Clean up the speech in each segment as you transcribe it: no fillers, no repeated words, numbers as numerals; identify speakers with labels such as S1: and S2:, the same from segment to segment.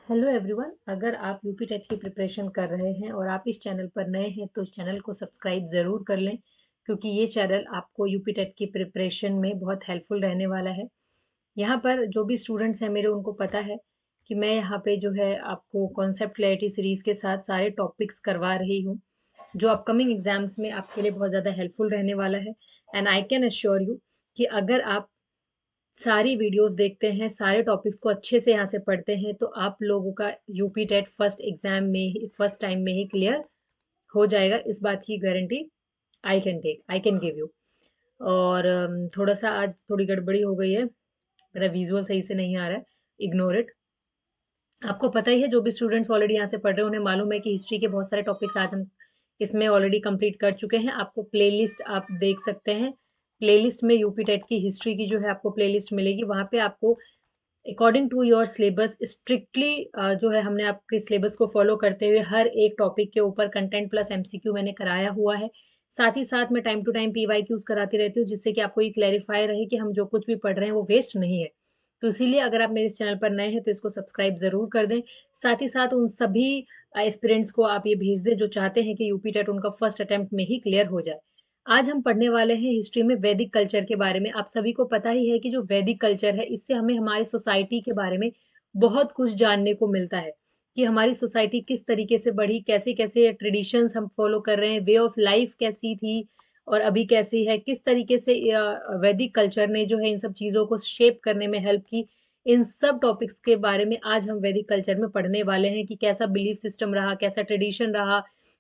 S1: Hello everyone. अगर आप UP TET की प्रिपरेशन कर रहे हैं और आप इस चैनल पर नए हैं तो इस चैनल को सब्सक्राइब ज़रूर कर लें, क्योंकि ये चैनल आपको यूपी टेट की प्रिपरेशन में बहुत हेल्पफुल रहने वाला है। यहाँ पर जो भी स्टूडेंट्स हैं मेरे, उनको पता है कि मैं यहाँ पे जो है आपको कॉन्सेप्ट क्लैरिटी सीरीज के साथ सारे टॉपिक्स करवा रही हूँ, जो अपकमिंग एग्जाम्स में आपके लिए बहुत ज़्यादा हेल्पफुल रहने वाला है। And I can assure you कि अगर आप सारी वीडियोस देखते हैं, सारे टॉपिक्स को अच्छे से यहाँ से पढ़ते हैं, तो आप लोगों का यूपी टेट फर्स्ट एग्जाम में ही, फर्स्ट टाइम में ही क्लियर हो जाएगा। इस बात की guarantee I can give you. और थोड़ा सा आज थोड़ी गड़बड़ी हो गई है, मेरा विजुअल सही से नहीं आ रहा है, इग्नोर इट। आपको पता ही है, जो भी स्टूडेंट्स ऑलरेडी यहाँ से पढ़ रहे हैं उन्हें मालूम है कि हिस्ट्री के बहुत सारे टॉपिक्स आज हम इसमें ऑलरेडी कंप्लीट कर चुके हैं। आपको प्लेलिस्ट आप देख सकते हैं, प्लेलिस्ट में यूपी टेट की हिस्ट्री की जो है आपको प्लेलिस्ट मिलेगी। वहाँ पे आपको according to your syllabus strictly जो है हमने आपके सिलेबस को फॉलो करते हुए हर एक टॉपिक के ऊपर कंटेंट प्लस एमसीक्यू मैंने कराया हुआ है। साथ ही साथ मैं टाइम टू टाइम पीवाईक्यूज कराती रहती हूँ, जिससे कि आपको ये क्लैरिफाई रहे कि हम जो कुछ भी पढ़ रहे हैं वो वेस्ट नहीं है। तो इसीलिए अगर आप मेरे इस चैनल पर नए हैं तो इसको सब्सक्राइब जरूर कर दें। साथ ही साथ उन सभी एस्पिरेंट्स को आप ये भेज दें जो चाहते हैं कि यूपी टेट उनका फर्स्ट अटेम्प्ट में ही क्लियर हो जाए। आज हम पढ़ने वाले हैं हिस्ट्री में वैदिक कल्चर के बारे में। आप सभी को पता ही है कि जो वैदिक कल्चर है, इससे हमें हमारे सोसाइटी के बारे में बहुत कुछ जानने को मिलता है कि हमारी सोसाइटी किस तरीके से बढ़ी, कैसे कैसे ट्रेडिशंस हम फॉलो कर रहे हैं, वे ऑफ लाइफ कैसी थी और अभी कैसी है, किस तरीके से वैदिक कल्चर ने जो है इन सब चीजों को शेप करने में हेल्प की। इन सब टॉपिक्स के बारे में आज हम वैदिक कल्चर में पढ़ने वाले हैं कि कैसा बिलीफ सिस्टम रहा, कैसा ट्रेडिशन रहा,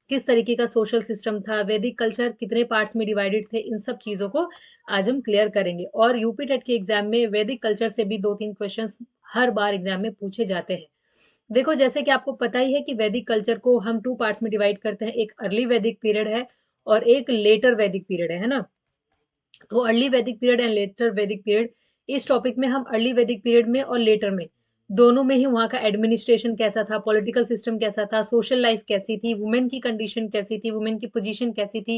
S1: किस तरीके का सोशल सिस्टम था, वैदिक कल्चर कितने पार्ट्स में डिवाइडेड थे। इन सब चीजों को आज हम क्लियर करेंगे। और यूपी टेट के एग्जाम में वैदिक कल्चर से भी 2-3 क्वेश्चंस हर बार एग्जाम में पूछे जाते हैं। देखो, जैसे कि आपको पता ही है कि वैदिक कल्चर को हम 2 पार्ट्स में डिवाइड करते हैं, एक अर्ली वैदिक पीरियड है और एक लेटर वैदिक पीरियड है ना। तो early Vedic period and later Vedic period, इस टॉपिक में हम अर्ली वैदिक पीरियड में और लेटर में दोनों में ही वहाँ का एडमिनिस्ट्रेशन कैसा था, पॉलिटिकल सिस्टम कैसा था, सोशल लाइफ कैसी थी, वुमेन की कंडीशन कैसी थी, वुमेन की पोजीशन कैसी थी,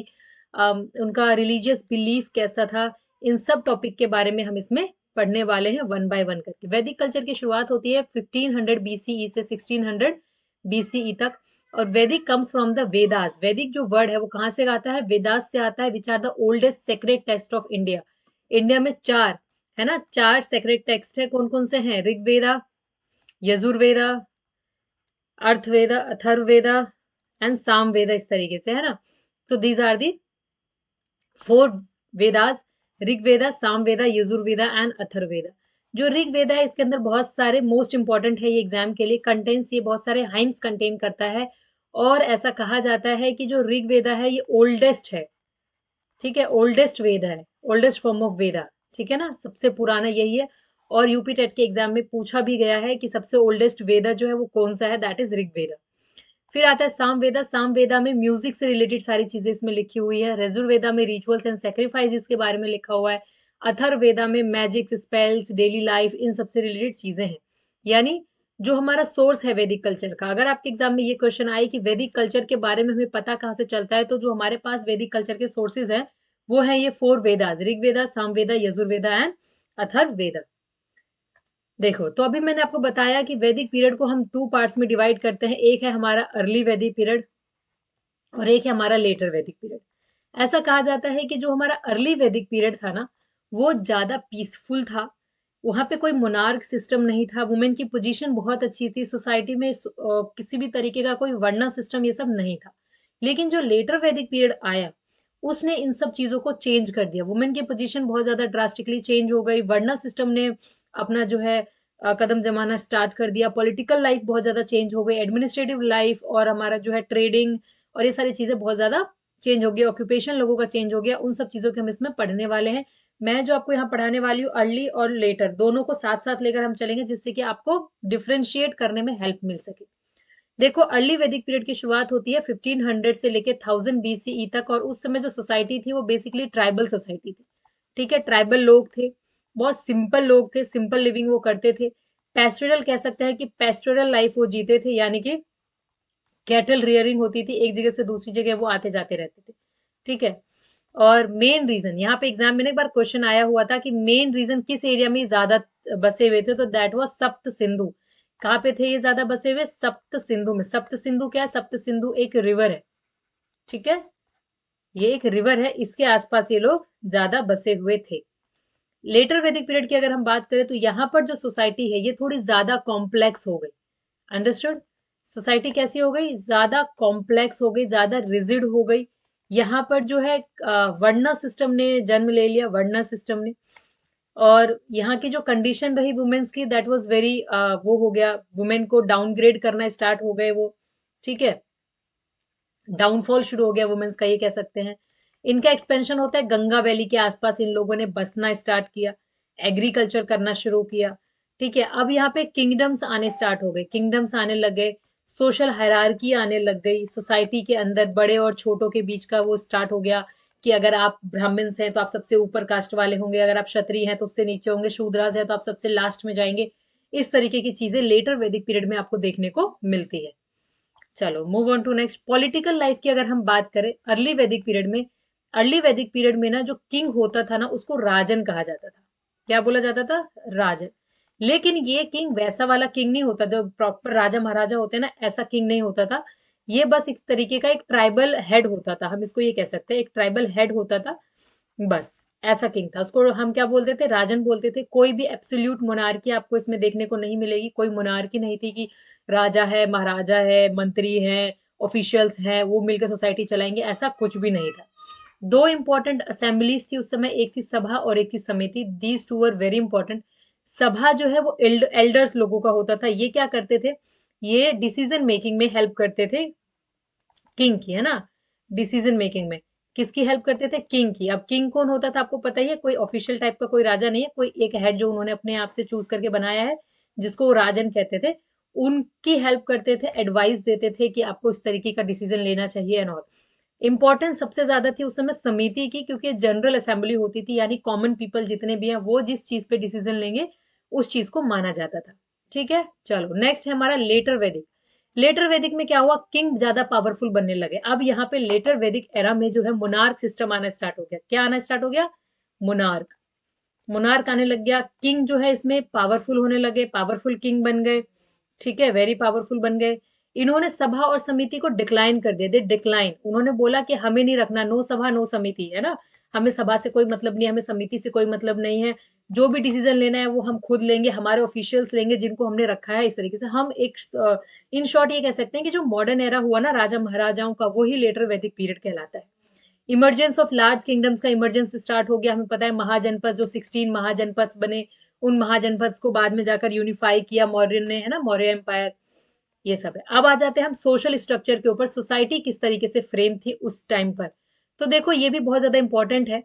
S1: उनका रिलीजियस बिलीफ कैसा था, इन सब टॉपिक के बारे में हम इसमें पढ़ने वाले हैं वन बाय वन करके। वैदिक कल्चर की शुरुआत होती है 1500 बीसीई से 1600 बीसीई तक। और वैदिक कम्स फ्रॉम द वेदास। वैदिक जो वर्ड है वो कहाँ से आता है? वेदास से आता है, which are the oldest sacred text of India. India में 4 है ना, 4 सेक्रेड टेक्स्ट है। कौन कौन से हैं? ऋग्वेदा, यजुर्वेदा, अर्थवेदा, अथर्ववेदा एंड सामवेदा, इस तरीके से है ना। तो these are the 4 Vedas, Rigveda, Samaveda, Yajurveda and Atharvaveda. जो ऋग्वेदा है इसके अंदर बहुत सारे, मोस्ट इंपॉर्टेंट है ये एग्जाम के लिए, कंटेंट्स ये बहुत सारे हाइम्स कंटेन करता है। और ऐसा कहा जाता है कि जो ऋग्वेदा है ये ओल्डेस्ट है, ठीक है, ओल्डेस्ट वेद है, ओल्डेस्ट फॉर्म ऑफ वेदा, ठीक है ना, सबसे पुराना यही है। और यूपी टेट के एग्जाम में पूछा भी गया है कि सबसे ओल्डेस्ट वेदा जो है वो कौन सा है, दैट इज ऋग्वेदा। फिर आता है सामवेदा। सामवेदा में म्यूजिक से रिलेटेड सारी चीजें इसमें लिखी हुई है। यजुर्वेदा में रिचुअल्स एंड सेक्रीफाइस के बारे में लिखा हुआ है। अथर्ववेदा में मैजिक, स्पेल्स, डेली लाइफ, इन सबसे रिलेटेड चीजें हैं। यानी जो हमारा सोर्स है वैदिक कल्चर का, अगर आपके एग्जाम में ये क्वेश्चन आए कि वैदिक कल्चर के बारे में हमें पता कहाँ से चलता है, तो जो हमारे पास वैदिक कल्चर के सोर्सेज हैं वो है ये 4 वेदास, ऋग्वेदा, सामवेदा, यजुर्वेदा एंड अथर्ववेदा। देखो, तो अभी मैंने आपको बताया कि वैदिक पीरियड को हम 2 पार्ट्स में डिवाइड करते हैं। एक है हमारा अर्ली वैदिक पीरियड और एक है हमारा लेटर वैदिक पीरियड। ऐसा कहा जाता है कि जो हमारा अर्ली वैदिक पीरियड था ना, वो ज्यादा पीसफुल था। वहां पे कोई मोनार्क सिस्टम नहीं था, वुमेन की पोजीशन बहुत अच्छी थी सोसाइटी में, किसी भी तरीके का कोई वर्णा सिस्टम ये सब नहीं था। लेकिन जो लेटर वैदिक पीरियड आया, उसने इन सब चीजों को चेंज कर दिया। वुमेन की पोजीशन बहुत ज्यादा ड्रास्टिकली चेंज हो गई, वर्णा सिस्टम ने अपना जो है कदम जमाना स्टार्ट कर दिया, पॉलिटिकल लाइफ बहुत ज्यादा चेंज हो गई, एडमिनिस्ट्रेटिव लाइफ और हमारा जो है ट्रेडिंग और ये सारी चीजें बहुत ज्यादा चेंज हो गई, ऑक्यूपेशन लोगों का चेंज हो गया। उन सब चीजों के हम इसमें पढ़ने वाले हैं। मैं जो आपको यहाँ पढ़ाने वाली हूँ, अर्ली और लेटर दोनों को साथ साथ लेकर हम चलेंगे, जिससे कि आपको डिफ्रेंशिएट करने में हेल्प मिल सके। देखो, अर्ली वैदिक पीरियड की शुरुआत होती है 1500 से लेके 1000 बीसीई तक। और उस समय जो सोसाइटी थी वो बेसिकली ट्राइबल सोसाइटी थी, ठीक है, ट्राइबल लोग थे, बहुत सिंपल लोग थे, सिंपल लिविंग वो करते थे। पेस्टोरल कह सकते हैं कि पेस्टोरल लाइफ वो जीते थे, यानी कि कैटल रियरिंग होती थी, एक जगह से दूसरी जगह वो आते जाते रहते थे, ठीक है। और मेन रीजन यहाँ पे एग्जाम में एक बार क्वेश्चन आया हुआ था कि मेन रीजन किस एरिया में ज्यादा बसे हुए थे, तो दैट वाज सप्त सिंधु। कहाँ पे थे ये ज्यादा बसे हुए? सप्त सिंधु में। सप्त सिंधु क्या है? सप्त सिंधु एक रिवर है, ठीक है, ये एक रिवर है, इसके आसपास ये लोग ज्यादा बसे हुए थे। लेटर वैदिक पीरियड की अगर हम बात करें तो यहाँ पर जो सोसाइटी है ये थोड़ी ज्यादा कॉम्प्लेक्स हो गई। अंडरस्टूड? सोसाइटी कैसी हो गई? ज्यादा कॉम्प्लेक्स हो गई, ज्यादा रिजिड हो गई। यहाँ पर जो है वर्णा सिस्टम ने जन्म ले लिया, वर्णा सिस्टम ने। और यहाँ की जो कंडीशन रही वुमेन्स की, दैट वाज वेरी, वो हो गया, वुमेन को डाउनग्रेड करना स्टार्ट हो गए वो, ठीक है, डाउनफॉल शुरू हो गया वुमेन्स का, ये कह सकते हैं। इनका एक्सपेंशन होता है गंगा वैली के आसपास, इन लोगों ने बसना स्टार्ट किया, एग्रीकल्चर करना शुरू किया, ठीक है। अब यहाँ पे किंगडम्स आने स्टार्ट हो गए, किंगडम्स आने लग गए, सोशल हायरार्की आने लग गई सोसाइटी के अंदर, बड़े और छोटों के बीच का वो स्टार्ट हो गया कि अगर आप ब्राह्मण्स हैं तो आप सबसे ऊपर कास्ट वाले होंगे, अगर आप क्षत्रिय हैं तो उससे नीचे होंगे, शूद्राज है तो आप सबसे लास्ट में जाएंगे। इस तरीके की चीजें लेटर वैदिक पीरियड में आपको देखने को मिलती है। चलो move on to next. Political life की अगर हम बात करें अर्ली वैदिक पीरियड में, अर्ली वैदिक पीरियड में ना जो किंग होता था ना उसको राजन कहा जाता था। क्या बोला जाता था? राजन। लेकिन ये किंग वैसा वाला किंग नहीं होता जो प्रॉपर राजा महाराजा होते हैं ना, ऐसा किंग नहीं होता था। ये बस एक तरीके का एक ट्राइबल हेड होता था, हम इसको ये कह सकते हैं, एक ट्राइबल हेड होता था, बस। ऐसा किंग था, उसको हम क्या बोलते थे? राजन बोलते थे। कोई भी एब्सोल्यूट मोनार्की आपको इसमें देखने को नहीं मिलेगी, कोई मोनार्की नहीं थी कि राजा है, महाराजा है, मंत्री हैं, ऑफिशियल्स हैं, वो मिलकर सोसाइटी चलाएंगे, ऐसा कुछ भी नहीं था। दो इंपॉर्टेंट असेंबलीज थी उस समय, एक थी सभा और एक थी समिति। These two were very important. सभा जो है वो एल्डर्स लोगों का होता था, ये क्या करते थे? ये डिसीजन मेकिंग में हेल्प करते थे किंग की, है ना, डिसीजन मेकिंग में किसकी हेल्प करते थे? किंग की। अब किंग कौन होता था आपको पता ही है, कोई ऑफिशियल टाइप का कोई राजा नहीं है, कोई एक हेड जो उन्होंने अपने आप से चूज करके बनाया है, जिसको वो राजन कहते थे। उनकी हेल्प करते थे, एडवाइस देते थे कि आपको इस तरीके का डिसीजन लेना चाहिए एंड ऑल। इंपॉर्टेंस सबसे ज्यादा थी उस समय समिति की, क्योंकि जनरल असेंबली होती थी, यानी कॉमन पीपल जितने भी हैं वो जिस चीज पे डिसीजन लेंगे उस चीज को माना जाता था, ठीक है। चलो नेक्स्ट है हमारा लेटर वैदिक। लेटर वैदिक में क्या हुआ? किंग ज्यादा पावरफुल बनने लगे। अब यहाँ पे लेटर वैदिक एरा में जो है मोनार्क सिस्टम आना स्टार्ट हो गया। क्या आना स्टार्ट हो गया? मोनार्क। मोनार्क आने लग गया, किंग जो है इसमें पावरफुल होने लगे, पावरफुल किंग बन गए, ठीक है, वेरी पावरफुल बन गए। इन्होंने सभा और समिति को डिक्लाइन कर दिया, दे डिक्लाइन। उन्होंने बोला कि हमें नहीं रखना, नो सभा नो समिति, है ना, हमें सभा से कोई मतलब नहीं, हमें समिति से कोई मतलब नहीं है, जो भी डिसीजन लेना है वो हम खुद लेंगे, हमारे ऑफिशियल्स लेंगे जिनको हमने रखा है। इस तरीके से हम एक इन शॉर्ट ये कह सकते हैं कि जो मॉडर्न एरा हुआ ना राजा महाराजाओं का, वही लेटर वैदिक पीरियड कहलाता है। इमरजेंस ऑफ लार्ज किंगडम्स का इमरजेंस स्टार्ट हो गया। हमें पता है महाजनपद, जो 16 महाजनपद बने, उन महाजनपद को बाद में जाकर यूनिफाई किया मौर्य ने, है ना, मौर्य एम्पायर, ये सब है। अब आ जाते हैं हम सोशल स्ट्रक्चर के ऊपर, सोसाइटी किस तरीके से फ्रेम थी उस टाइम पर। तो देखो ये भी बहुत ज्यादा इंपॉर्टेंट है।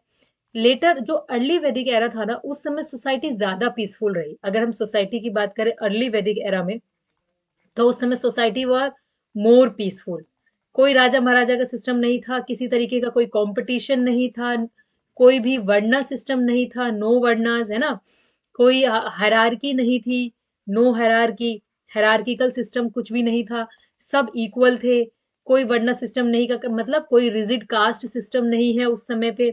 S1: लेटर जो अर्ली वैदिक एरा था ना, उस समय सोसाइटी ज्यादा पीसफुल रही। अगर हम सोसाइटी की बात करें अर्ली वैदिक एरा में, तो उस समय सोसाइटी वर मोर पीसफुल। कोई राजा महाराजा का सिस्टम नहीं था, किसी तरीके का कोई कंपटीशन नहीं था, कोई भी वर्णा सिस्टम नहीं था, नो वर्णास, है ना, कोई हायरार्की नहीं थी, नो हायरार्की, हायरार्किकल सिस्टम कुछ भी नहीं था, सब इक्वल थे। कोई वर्णा सिस्टम नहीं का मतलब कोई रिजिड कास्ट सिस्टम नहीं है उस समय पे।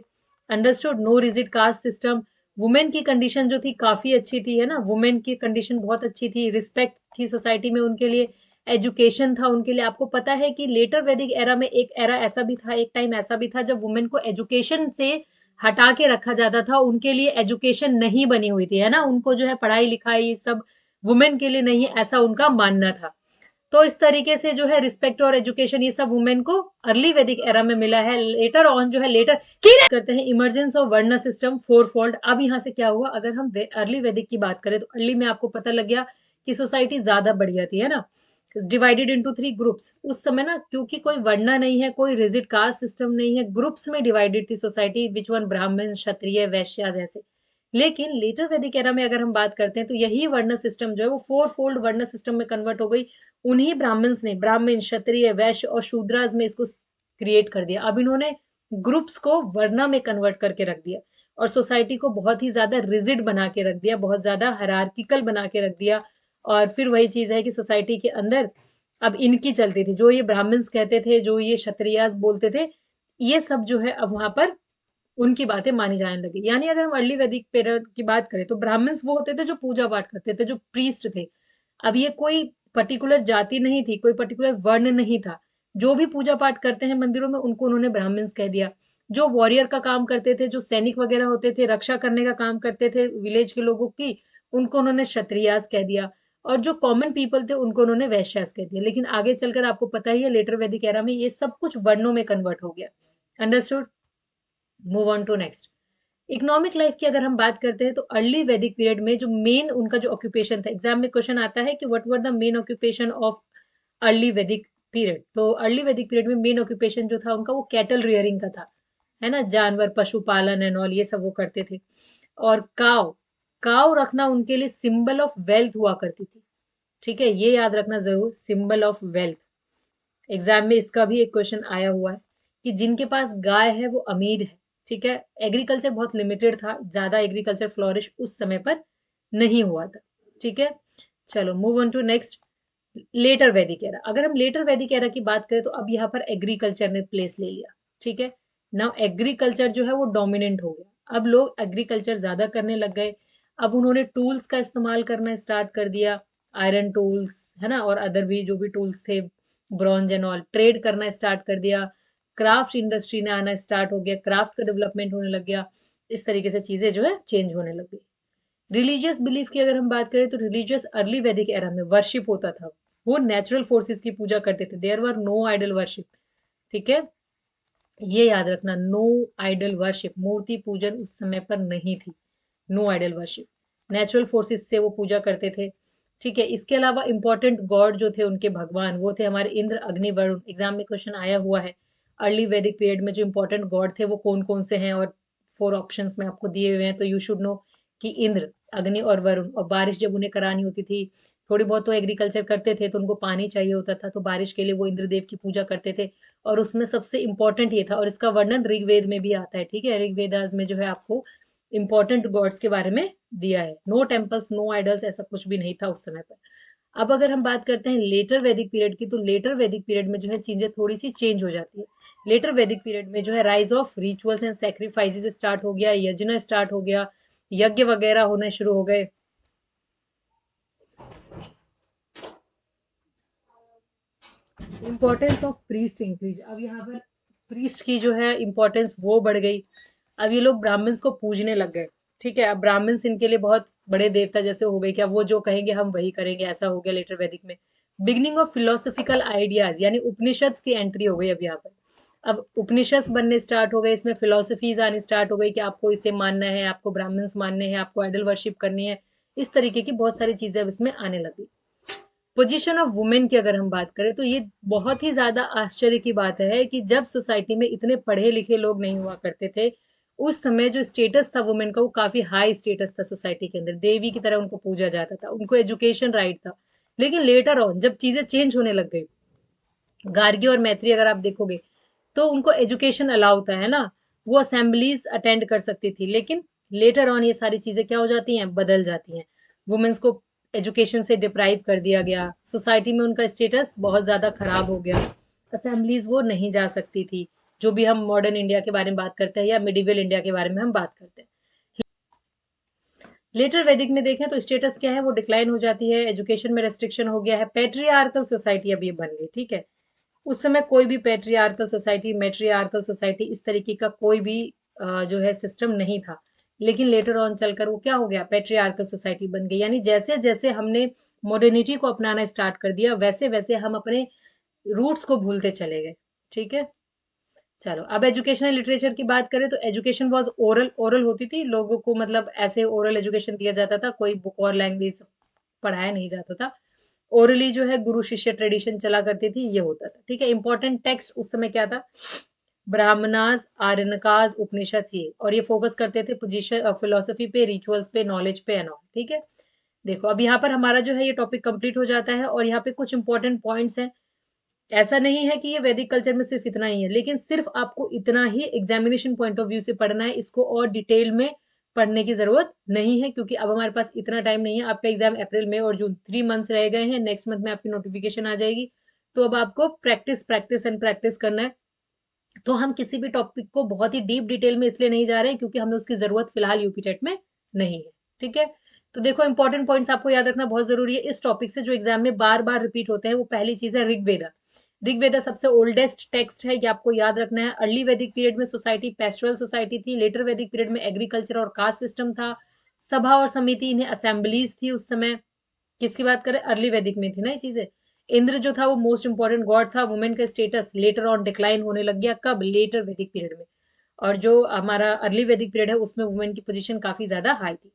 S1: Understood? No rigid caste system. Women की कंडीशन जो थी काफी अच्छी थी, है ना, वुमेन की कंडीशन बहुत अच्छी थी, रिस्पेक्ट थी सोसाइटी में उनके लिए, एजुकेशन था उनके लिए। आपको पता है कि लेटर वैदिक एरा में एक एरा ऐसा भी था, एक टाइम ऐसा भी था जब वुमेन को एजुकेशन से हटा के रखा जाता था, उनके लिए एजुकेशन नहीं बनी हुई थी, है ना, उनको जो है पढ़ाई लिखाई सब वुमेन के लिए नहीं है, ऐसा उनका मानना था। तो इस तरीके से जो है रिस्पेक्ट और एजुकेशन ये सब वुमेन को अर्ली वैदिक एरा में मिला है। लेटर ऑन जो है लेटर करते हैं इमरजेंस ऑफ वर्ण सिस्टम फोर फोल्ड। अब यहाँ से क्या हुआ? अगर हम अर्ली वैदिक की बात करें तो अर्ली में आपको पता लग गया कि सोसाइटी ज्यादा बढ़िया थी, है ना, डिवाइडेड इनटू 3 ग्रुप्स। उस समय ना क्योंकि कोई वर्णा नहीं है, कोई रिजिड कास्ट सिस्टम नहीं है, ग्रुप्स में डिवाइडेड थी सोसाइटी, विच वन ब्राह्मण क्षत्रिय वैश्य जैसे। लेकिन लेटर वैदिक एरा में अगर हम बात करते हैं तो यही वर्ण सिस्टम जो है वो फोर फोल्ड वर्ण सिस्टम में कन्वर्ट हो गई। उन्हीं ब्राह्मण्स ने ब्राह्मण क्षत्रिय वैश्य और शूद्राज में इसको क्रिएट कर दिया। अब इन्होंने ग्रुप्स को वर्णा में कन्वर्ट करके रख दिया और सोसाइटी को बहुत ही ज्यादा रिजिड बना के रख दिया, बहुत ज्यादा हायरार्किकल बना के रख दिया। और फिर वही चीज है कि सोसाइटी के अंदर अब इनकी चलती थी, जो ये ब्राह्मण्स कहते थे, जो ये क्षत्रियास बोलते थे, ये सब जो है अब वहां पर उनकी बातें मानी जाने लगी। यानी अगर हम अर्ली वैदिक पीरियड की बात करें तो ब्राह्मण्स वो होते थे जो पूजा पाठ करते थे, जो प्रीस्ट थे। अब ये कोई पर्टिकुलर जाति नहीं थी, कोई पर्टिकुलर वर्ण नहीं था। जो भी पूजा पाठ करते हैं मंदिरों में उनको उन्होंने ब्राह्मण्स कह दिया। जो वॉरियर का काम करते थे, जो सैनिक वगैरह होते थे, रक्षा करने का काम करते थे विलेज के लोगों की, उनको उन्होंने क्षत्रियास कह दिया। और जो कॉमन पीपल थे उनको उन्होंने वैश्यास कह दिया। लेकिन आगे चलकर आपको पता ही है लेटर वैदिक एरा में ये सब कुछ वर्णों में कन्वर्ट हो गया। Understood? Move on to next. Economic life की अगर हम बात करते हैं तो अर्ली वैदिक पीरियड में जो मेन उनका जो ऑक्यूपेशन था, एग्जाम में क्वेश्चन आता है कि what were the main occupation of early Vedic period. तो अर्ली वैदिक पीरियड में मेन ऑक्यूपेशन जो था उनका वो कैटल रियरिंग का था, है ना, जानवर पशुपालन एंड ऑल ये सब वो करते थे। और काव काव रखना उनके लिए सिंबल ऑफ वेल्थ हुआ करती थी। ठीक है, ये याद रखना जरूर, सिंबल ऑफ वेल्थ। एग्जाम में इसका भी एक क्वेश्चन आया हुआ है कि जिनके पास गाय है वो अमीर है। ठीक है, एग्रीकल्चर बहुत लिमिटेड था, ज्यादा एग्रीकल्चर फ्लोरिश उस समय पर नहीं हुआ था। ठीक है, चलो move on to next. Later Vedic era. अगर हम लेटर वैदिक एरा की बात करें तो अब यहाँ पर एग्रीकल्चर ने प्लेस ले लिया। ठीक है, नाउ एग्रीकल्चर जो है वो डोमिनेंट हो गया। अब लोग एग्रीकल्चर ज्यादा करने लग गए। अब उन्होंने टूल्स का इस्तेमाल करना स्टार्ट कर दिया, आयरन टूल्स, है ना, और अदर भी जो भी टूल्स थे, ब्रॉन्ज एंड ऑल। ट्रेड करना स्टार्ट कर दिया, क्राफ्ट इंडस्ट्री ने आना स्टार्ट हो गया, क्राफ्ट का डेवलपमेंट होने लग गया। इस तरीके से चीजें जो है चेंज होने लग गई। रिलीजियस बिलीफ की अगर हम बात करें तो रिलीजियस अर्ली वैदिक एरा में वर्शिप होता था। वो नेचुरल फोर्सेस की पूजा करते थे, there were no idol worship. ठीक है, ये याद रखना, नो आइडल वर्शिप, मूर्ति पूजन उस समय पर नहीं थी। No idol worship, natural forces से वो पूजा करते थे। ठीक है, इसके अलावा इंपॉर्टेंट गॉड जो थे उनके भगवान वो थे हमारे इंद्र अग्नि वरुण। एग्जाम में क्वेश्चन आया हुआ है अर्ली वैदिक पीरियड में जो इंपॉर्टेंट गॉड थे वो कौन कौन से हैं, और 4 ऑप्शंस में आपको दिए हुए हैं, तो यू शुड नो कि इंद्र, अग्नि और वरुण। और बारिश जब उन्हें करानी होती थी, थोड़ी बहुत तो एग्रीकल्चर करते थे तो उनको पानी चाहिए होता था, तो बारिश के लिए वो इंद्रदेव की पूजा करते थे। और उसमें सबसे इंपॉर्टेंट ये था, और इसका वर्णन ऋग्वेद में भी आता है। ठीक है, ऋग्वेदास में जो है आपको इंपॉर्टेंट गॉड्स के बारे में दिया है। नो टेम्पल्स, नो आइडल्स, ऐसा कुछ भी नहीं था उस समय पर। अब अगर हम बात करते हैं लेटर वैदिक पीरियड की, तो लेटर वैदिक पीरियड में जो है चीजें थोड़ी सी चेंज हो जाती है। लेटर वैदिक पीरियड में जो है rise of rituals and sacrifices start हो गया, यज्ञ स्टार्ट हो गया, यज्ञ वगैरह होने शुरू हो गए। Importance of priest increase. अब यहाँ पर प्रीस्ट की जो है इंपॉर्टेंस वो बढ़ गई। अब ये लोग ब्राह्मण्स को पूजने लग गए। ठीक है, अब ब्राह्मण्स इनके लिए बहुत बड़े देवता जैसे हो गए, क्या वो जो कहेंगे हम वही करेंगे, ऐसा हो गया लेटर वैदिक में। बिगनिंग ऑफ फिलोसफिकल आइडियाज, यानी उपनिषद की एंट्री हो गई अब यहाँ पर। अब उपनिषद बनने स्टार्ट हो गए, इसमें फिलोसफीज आनी स्टार्ट हो गई कि आपको इसे मानना है, आपको ब्राह्मण्स मानने हैं, आपको आइडल वर्शिप करनी है। इस तरीके की बहुत सारी चीजें अब इसमें आने लगी। पोजीशन ऑफ वुमेन की अगर हम बात करें तो ये बहुत ही ज्यादा आश्चर्य की बात है कि जब सोसाइटी में इतने पढ़े लिखे लोग नहीं हुआ करते थे, उस समय जो स्टेटस था वुमेन का वो काफी हाई स्टेटस था सोसाइटी के अंदर, देवी की तरह उनको पूजा जाता था, उनको एजुकेशन राइट था। लेकिन लेटर ऑन जब चीजें चेंज होने लग गई, गार्गी और मैत्री अगर आप देखोगे तो उनको एजुकेशन अलाउ था, है ना, वो असेंबलीज अटेंड कर सकती थी। लेकिन लेटर ऑन ये सारी चीजें क्या हो जाती हैं, बदल जाती हैं। वुमेन्स को एजुकेशन से डिप्राइव कर दिया गया, सोसाइटी में उनका स्टेटस बहुत ज्यादा खराब हो गया, असेंबलीज वो नहीं जा सकती थी। जो भी हम मॉडर्न इंडिया के बारे में बात करते हैं या मिडिवल इंडिया के बारे में हम बात करते हैं। लेटर वैदिक में देखें तो स्टेटस क्या है, वो डिक्लाइन हो जाती है, एजुकेशन में रेस्ट्रिक्शन हो गया है, पेट्रियार्कल सोसाइटी अब ये बन गई। ठीक है, उस समय कोई भी पेट्रियार्कल सोसाइटी, मेट्रियार्कल सोसाइटी, इस तरीके का कोई भी जो है सिस्टम नहीं था। लेकिन लेटर ऑन चलकर वो क्या हो गया, पेट्रियार्कल सोसाइटी बन गई। यानी जैसे जैसे हमने मॉडर्निटी को अपनाना स्टार्ट कर दिया वैसे वैसे हम अपने रूट्स को भूलते चले गए। ठीक है, चलो अब एजुकेशनल लिटरेचर की बात करें तो एजुकेशन वाज ओरल। ओरल होती थी, लोगों को मतलब ऐसे ओरल एजुकेशन दिया जाता था, कोई बुक और लैंग्वेज पढ़ाया नहीं जाता था। ओरली जो है गुरु शिष्य ट्रेडिशन चला करती थी, ये होता था। ठीक है, इंपॉर्टेंट टेक्स्ट उस समय क्या था, ब्राह्मणास, आर्यनकाज, उपनिषद, ये, और ये फोकस करते थे पोजीशन फिलोसफी पे, रिचुअल्स पे, नॉलेज पे एंड ऑल। ठीक है, देखो अब यहाँ पर हमारा जो है ये टॉपिक कंप्लीट हो जाता है, और यहाँ पे कुछ इंपॉर्टेंट पॉइंट्स हैं। ऐसा नहीं है कि ये वैदिक कल्चर में सिर्फ इतना ही है, लेकिन सिर्फ आपको इतना ही एग्जामिनेशन पॉइंट ऑफ व्यू से पढ़ना है, इसको और डिटेल में पढ़ने की जरूरत नहीं है, क्योंकि अब हमारे पास इतना टाइम नहीं है। आपका एग्जाम अप्रैल में और जून 3 मंथ्स रह गए हैं, नेक्स्ट मंथ में आपकी नोटिफिकेशन आ जाएगी। तो अब आपको प्रैक्टिस प्रैक्टिस एंड प्रैक्टिस करना है। तो हम किसी भी टॉपिक को बहुत ही डीप डिटेल में इसलिए नहीं जा रहे हैं क्योंकि हमें उसकी जरूरत फिलहाल यूपी टेट में नहीं है। ठीक है, तो देखो इंपॉर्टेंट पॉइंट्स आपको याद रखना बहुत जरूरी है इस टॉपिक से, जो एग्जाम में बार बार रिपीट होते हैं। वो पहली चीज है ऋग्वेदा। ऋग्वेदा सबसे ओल्डेस्ट टेक्स्ट है, ये आपको याद रखना है। अर्ली वैदिक पीरियड में सोसाइटी पेस्टोरल सोसाइटी थी। लेटर वैदिक पीरियड में एग्रीकल्चर और कास्ट सिस्टम था। सभा और समिति, इन्हें असेंबलीज थी उस समय। किसकी बात करें, अर्ली वैदिक में थी ना ये चीजें। इंद्र जो था वो मोस्ट इंपॉर्टेंट गॉड था। वुमेन का स्टेटस लेटर ऑन डिक्लाइन होने लग गया, कब, लेटर वैदिक पीरियड में। और जो हमारा अर्ली वैदिक पीरियड है उसमें वुमेन की पोजीशन काफी ज्यादा हाई थी।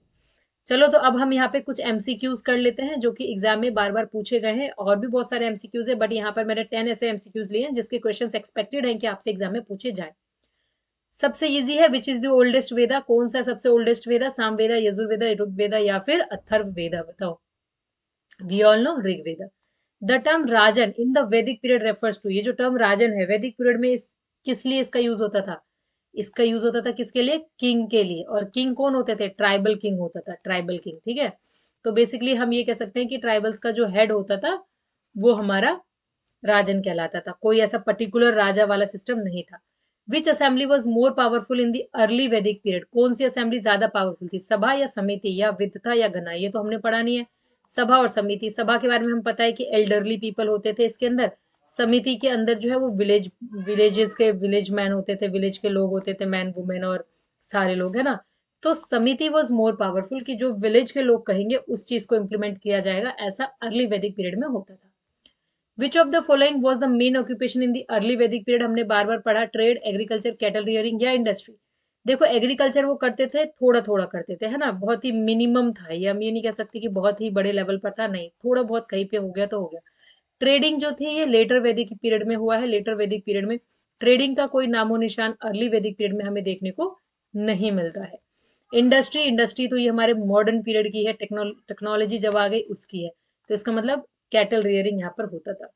S1: चलो तो अब हम यहाँ पे कुछ एमसीक्यूज कर लेते हैं जो कि एग्जाम में बार बार पूछे गए हैं। और भी बहुत सारे एमसीक्यूज है, बट यहाँ पर मैंने 10 ऐसे एमसीक्यूज लिए हैं जिसके क्वेश्चंस एक्सपेक्टेड हैं कि आपसे एग्जाम में पूछे जाए। सबसे इजी है, which is the oldest Veda, कौन सा सबसे ओल्डेस्ट वेदा, सामवेदा, यजुर्वेदा, ऋग्वेदा या फिर अथर्ववेदा, बताओ। We all know Rigveda. The term Rajan in the Vedic period refers to, ये जो टर्म राजन है वैदिक पीरियड में किस लिए इसका यूज होता था। इसका यूज होता था किसके लिए, किंग के लिए। और किंग कौन होते थे, ट्राइबल किंग होता था, ट्राइबल किंग, ठीक है। तो बेसिकली हम ये कह सकते हैं कि ट्राइबल्स का जो हेड होता था वो हमारा राजन कहलाता था। कोई ऐसा पर्टिकुलर राजा वाला सिस्टम नहीं था। Which assembly was more powerful in the early Vedic period, कौन सी असेंबली ज्यादा पावरफुल थी, सभा या समिति या विधता या गणा, ये तो हमने पढ़ा नहीं है। सभा और समिति, सभा के बारे में हम पता है कि एल्डरली पीपल होते थे इसके अंदर। समिति के अंदर जो है वो विलेजेस के विलेज मैन होते थे, विलेज के लोग होते थे, मैन वुमेन और सारे लोग, है ना। तो समिति वॉज मोर पावरफुल, कि जो विलेज के लोग कहेंगे उस चीज को इम्प्लीमेंट किया जाएगा, ऐसा अर्ली वैदिक पीरियड में होता था। Which of the following was the main occupation in the early Vedic period, हमने बार बार पढ़ा, ट्रेड, एग्रीकल्चर, कैटल रियरिंग या इंडस्ट्री। देखो एग्रीकल्चर वो करते थे, थोड़ा थोड़ा करते थे, है ना, बहुत ही मिनिमम था ये, हम ये नहीं कह सकते कि बहुत ही बड़े लेवल पर था, नहीं, थोड़ा बहुत कहीं पे हो गया तो हो गया। ट्रेडिंग जो थी ये लेटर वैदिक पीरियड में हुआ है, लेटर वैदिक पीरियड में ट्रेडिंग का कोई नामो निशान अर्ली वैदिक पीरियड में हमें देखने को नहीं मिलता है। इंडस्ट्री, इंडस्ट्री तो ये हमारे मॉडर्न पीरियड की है, टेक्नोलॉजी जब आ गई उसकी है। तो इसका मतलब कैटल रियरिंग यहाँ पर होता था।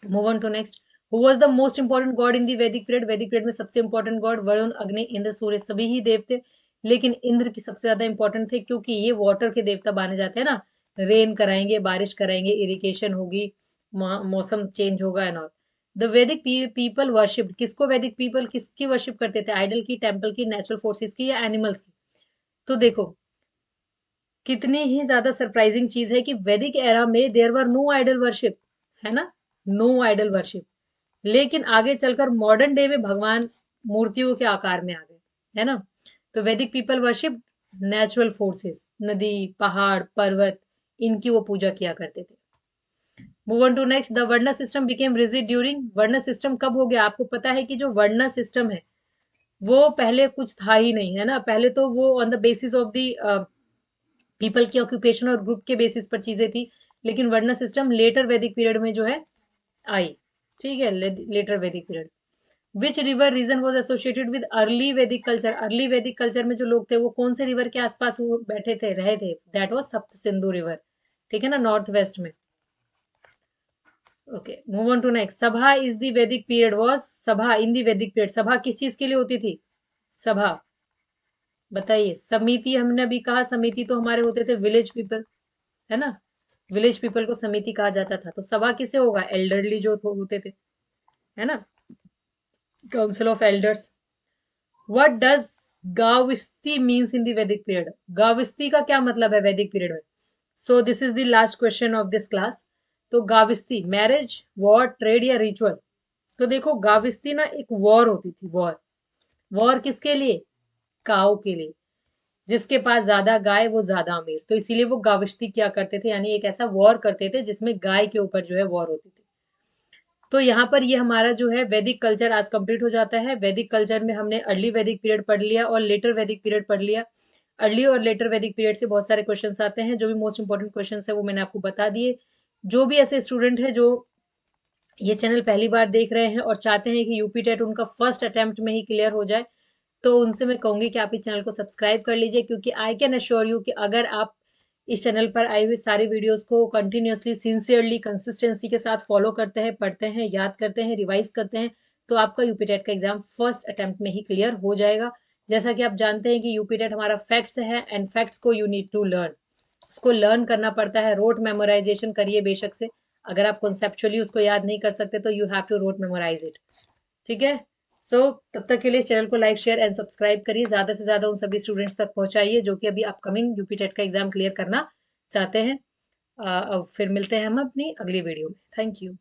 S1: Move on to next. Who was the most important god in the Vedic period, वैदिक पीरियड में सबसे इंपॉर्टेंट गॉड वरुण, अग्नि, इंद्र, सूर्य, सभी ही देव थे। लेकिन इंद्र की सबसे ज्यादा इंपॉर्टेंट थे क्योंकि ये वाटर के देवता माने जाते हैं ना। रेन कराएंगे, बारिश कराएंगे, इरिगेशन होगी, मौसम चेंज होगा एंड ऑल। द वैदिक पीपल वर्शिप, किसको वैदिक पीपल किसकी वर्शिप करते थे, आइडल की, टेम्पल की, नेचुरल फोर्सेस की या एनिमल्स की। तो देखो कितनी ही ज्यादा सरप्राइजिंग चीज है कि वैदिक एरा में there were no idol worship, है ना, नो आइडल वर्शिप। लेकिन आगे चलकर मॉडर्न डे में भगवान मूर्तियों के आकार में आ गए, है ना। तो वैदिक पीपल वर्शिप नेचुरल फोर्सेस, नदी, पहाड़, पर्वत, इनकी वो पूजा किया करते थे। Move on to next. The varna system became rigid during, वर्णा सिस्टम कब हो गया, आपको पता है कि जो वर्णा सिस्टम है वो पहले कुछ था ही नहीं, है ना। पहले तो वो on the basis of the people की ऑक्यूपेशन और ग्रुप के बेसिस पर चीजें थी। लेकिन वर्णा सिस्टम लेटर वैदिक पीरियड में जो है आई, ठीक है, later Vedic period. Which river region was associated with early Vedic culture, early Vedic culture में जो लोग थे वो कौन से रिवर के आसपास वो बैठे थे, रहे थे, दैट वॉज सप्त सिंधु रिवर, ठीक है ना, नॉर्थ वेस्ट में। Okay, move on to next. Sabha is the Vedic period was, sabha in the Vedic period, सभा किस चीज के लिए होती थी, सभा बताइए। समिति हमने अभी कहा, समिति तो हमारे होते थे विलेज पीपल, है ना, विलेज पीपल को समिति कहा जाता था। तो सभा किसे होगा, एल्डरली जो होते थे, है ना, council of elders. What does gavishti means in the Vedic period, गाविस्ती का क्या मतलब है वैदिक पीरियड में। So this is the last question of this class. तो गाविस्ती, मैरिज, वॉर, ट्रेड या रिचुअल। तो देखो गाविस्ती ना एक वॉर होती थी, वॉर, वॉर किसके लिए, काऊ के लिए, जिसके पास ज्यादा गाय वो ज्यादा अमीर, तो इसीलिए वो गाविस्ती क्या करते थे, यानी एक ऐसा वॉर करते थे जिसमें गाय के ऊपर जो है वॉर होती थी। तो यहाँ पर ये हमारा जो है वैदिक कल्चर आज कंप्लीट हो जाता है। वैदिक कल्चर में हमने अर्ली वैदिक पीरियड पढ़ लिया और लेटर वैदिक पीरियड पढ़ लिया। अर्ली और लेटर वैदिक पीरियड से बहुत सारे क्वेश्चंस आते हैं, जो भी मोस्ट इंपॉर्टेंट क्वेश्चंस है वो मैंने आपको बता दिए। जो भी ऐसे स्टूडेंट है जो ये चैनल पहली बार देख रहे हैं और चाहते हैं कि यूपी टेट उनका फर्स्ट अटेम्प्ट में ही क्लियर हो जाए, तो उनसे मैं कहूंगी कि आप इस चैनल को सब्सक्राइब कर लीजिए, क्योंकि आई कैन अश्योर यू कि अगर आप इस चैनल पर आई हुई सारी वीडियोस को कंटिन्यूअसली, सिंसियरली, कंसिस्टेंसी के साथ फॉलो करते हैं, पढ़ते हैं, याद करते हैं, रिवाइज करते हैं, तो आपका यूपी टेट का एग्जाम फर्स्ट अटेम्प्ट में ही क्लियर हो जाएगा। जैसा कि आप जानते हैं कि यूपी टेट हमारा फैक्ट्स है एंड फैक्ट्स को यू नीड टू लर्न, उसको लर्न करना पड़ता है। रोट मेमोराइजेशन करिए बेशक से, अगर आप कॉन्सेप्चुअली उसको याद नहीं कर सकते तो you have to rote memorise it, ठीक है। सो तब तक के लिए चैनल को लाइक शेयर एंड सब्सक्राइब करिए, ज़्यादा से ज़्यादा उन सभी स्टूडेंट्स तक पहुंचाइए जो कि अभी अपकमिंग यूपी टेट का एग्जाम क्लियर करना चाहते हैं। अब फिर मिलते हैं हम अपनी अगली वीडियो में। Thank you.